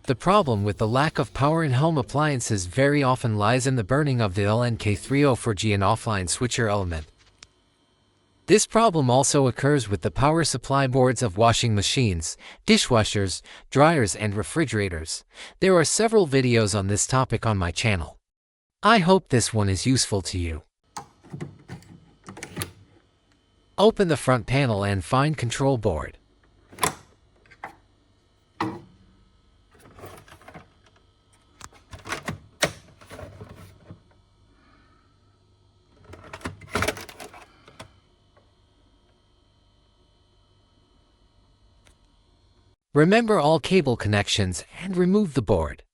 The problem with the lack of power in home appliances very often lies in the burning of the LNK304G offline switcher element. This problem also occurs with the power supply boards of washing machines, dishwashers, dryers, and refrigerators. There are several videos on this topic on my channel. I hope this one is useful to you. Open the front panel and find control board. Remember all cable connections and remove the board.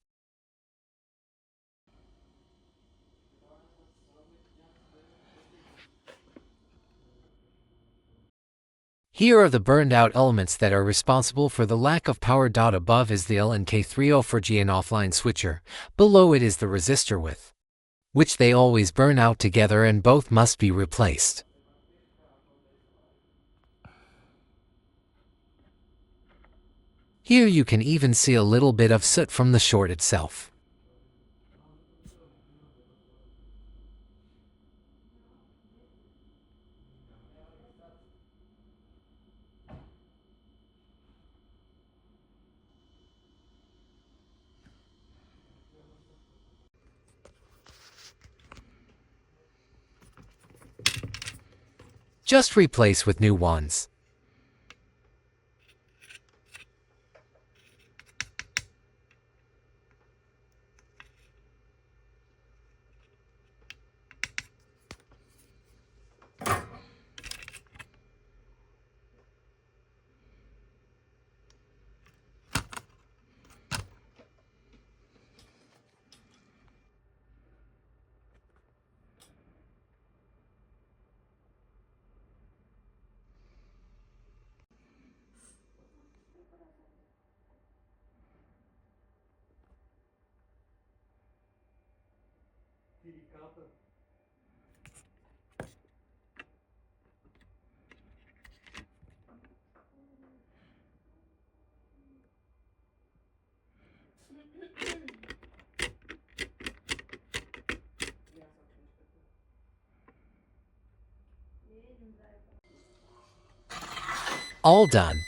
Here are the burned out elements that are responsible for the lack of power. Above is the LNK304G offline switcher, below it is the resistor with which they always burn out together, and both must be replaced. Here you can even see a little bit of soot from the short itself. Just replace with new ones. All done.